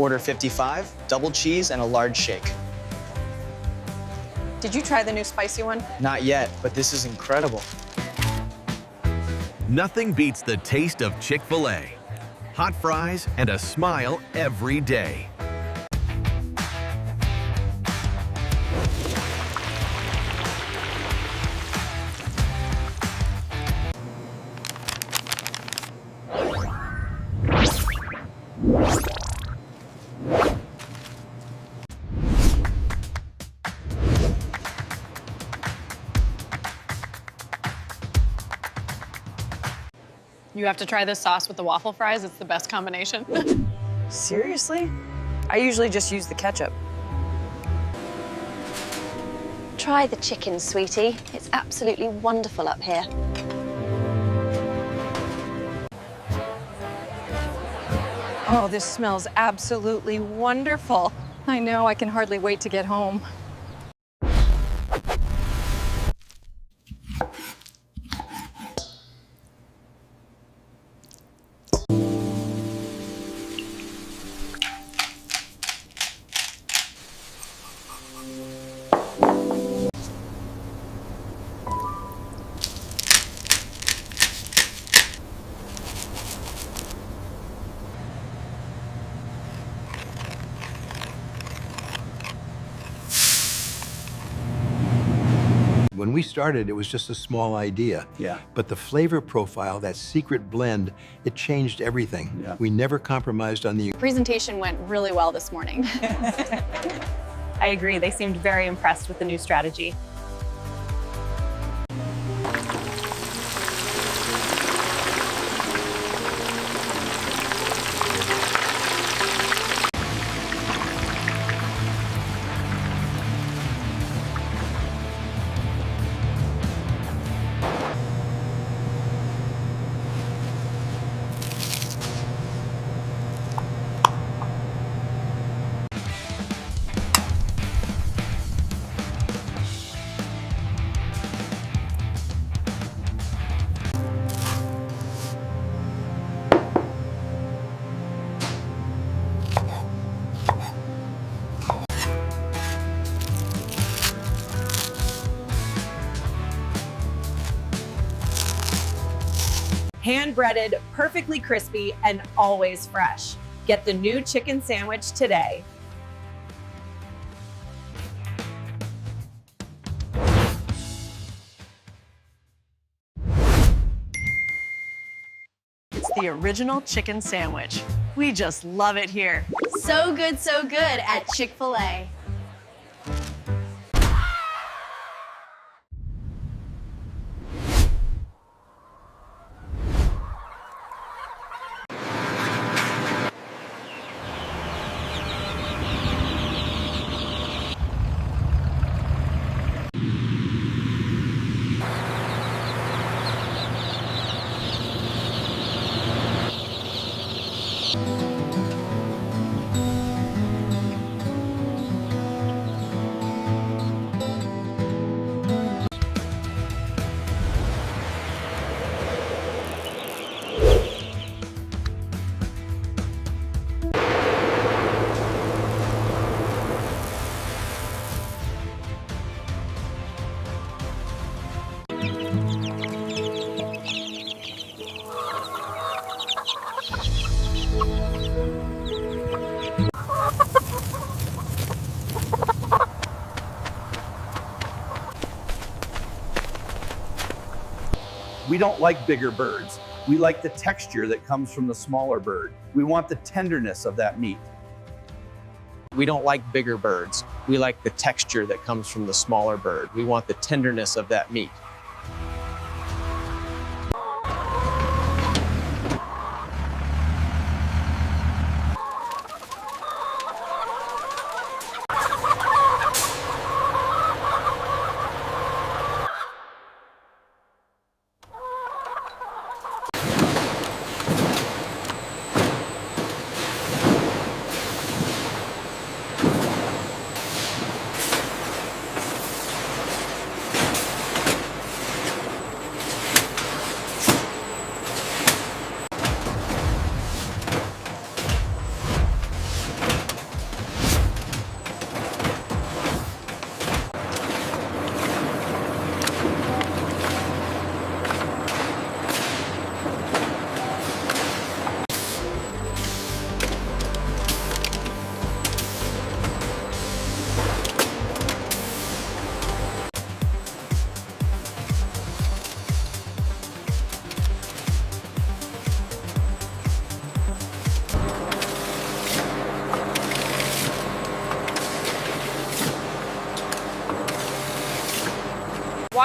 Order 55, double cheese, and a large shake. Did you try the new spicy one? Not yet, but this is incredible. Nothing beats the taste of Chick-fil-A. Hot fries and a smile every day. You have to try this sauce with the waffle fries. It's the best combination. Seriously? I usually just use the ketchup. Try the chicken, sweetie. It's absolutely wonderful up here. Oh, this smells absolutely wonderful. I know, I can hardly wait to get home. When we started, it was just a small idea. Yeah. But the flavor profile, that secret blend, it changed everything. Yeah. We never compromised on the Presentation went really well this morning. I agree. They seemed very impressed with the new strategy. Hand-breaded, perfectly crispy, and always fresh. Get the new chicken sandwich today. It's the original chicken sandwich. We just love it here. So good at Chick-fil-A. We don't like bigger birds. We like the texture that comes from the smaller bird. We want the tenderness of that meat. We don't like bigger birds. We like the texture that comes from the smaller bird. We want the tenderness of that meat.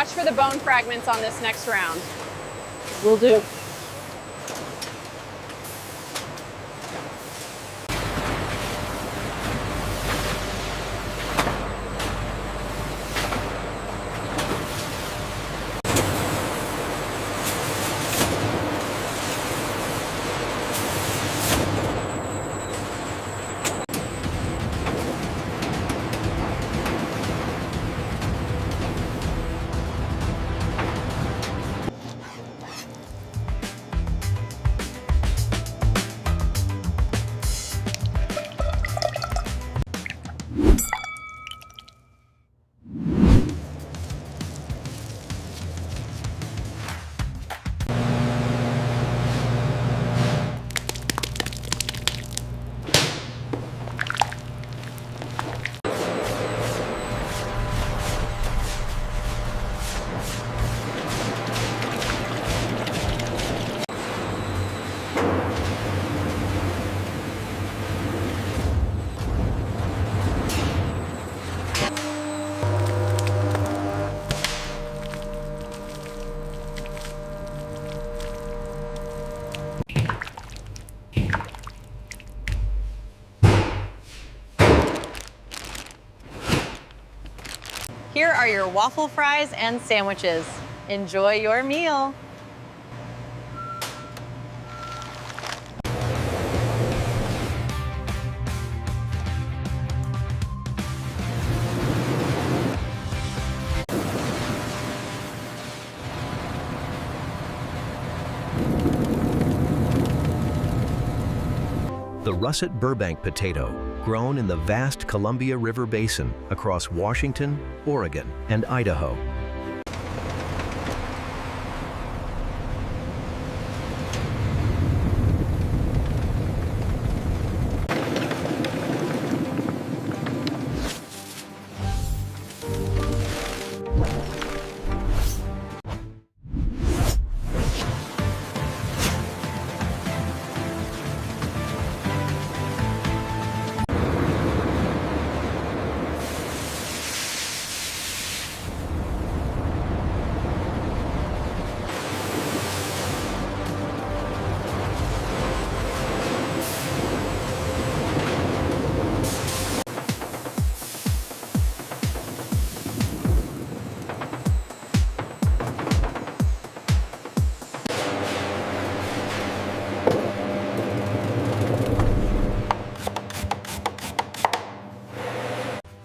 Watch for the bone fragments on this next round. Will do. Here are your waffle fries and sandwiches. Enjoy your meal. The russet Burbank potato, grown in the vast Columbia River Basin across Washington, Oregon, and Idaho.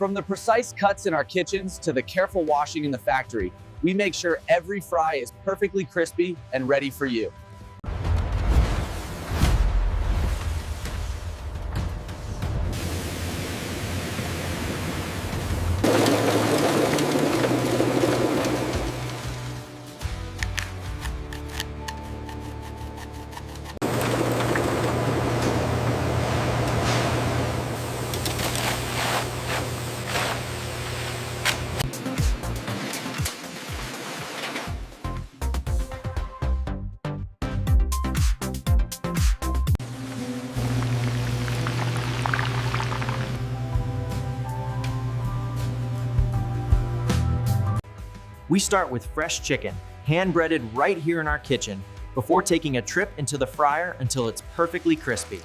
From the precise cuts in our kitchens to the careful washing in the factory, we make sure every fry is perfectly crispy and ready for you. We start with fresh chicken, hand-breaded right here in our kitchen, before taking a trip into the fryer until it's perfectly crispy.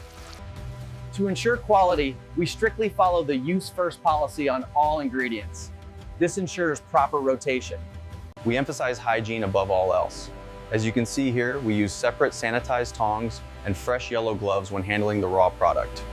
To ensure quality, we strictly follow the use first policy on all ingredients. This ensures proper rotation. We emphasize hygiene above all else. As you can see here, we use separate sanitized tongs and fresh yellow gloves when handling the raw product.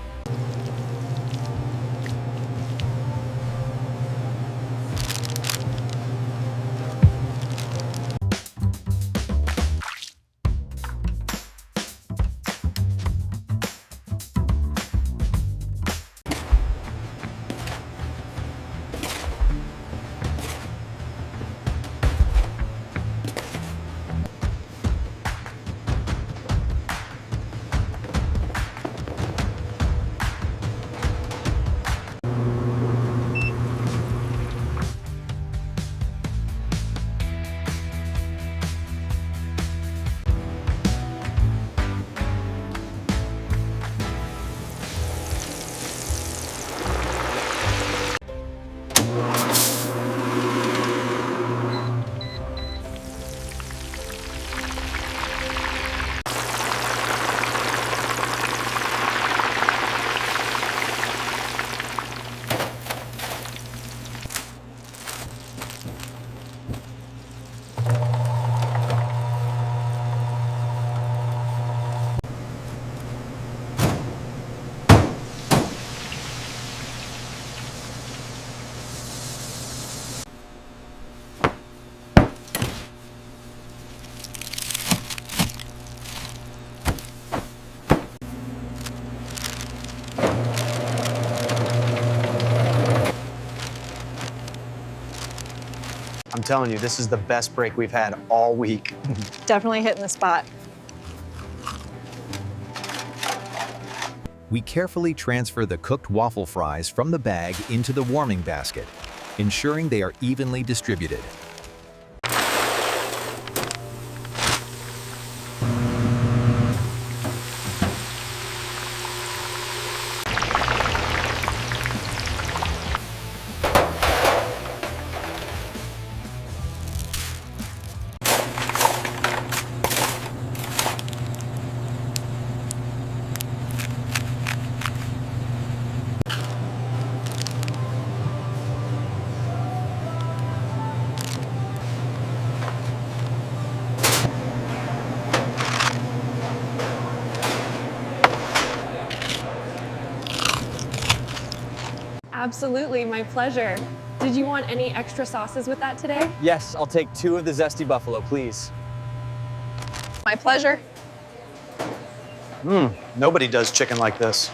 telling you, this is the best break we've had all week. Definitely hitting the spot. We carefully transfer the cooked waffle fries from the bag into the warming basket, ensuring they are evenly distributed. Absolutely, my pleasure. Did you want any extra sauces with that today? Yes, I'll take 2 of the zesty buffalo, please. My pleasure. Nobody does chicken like this.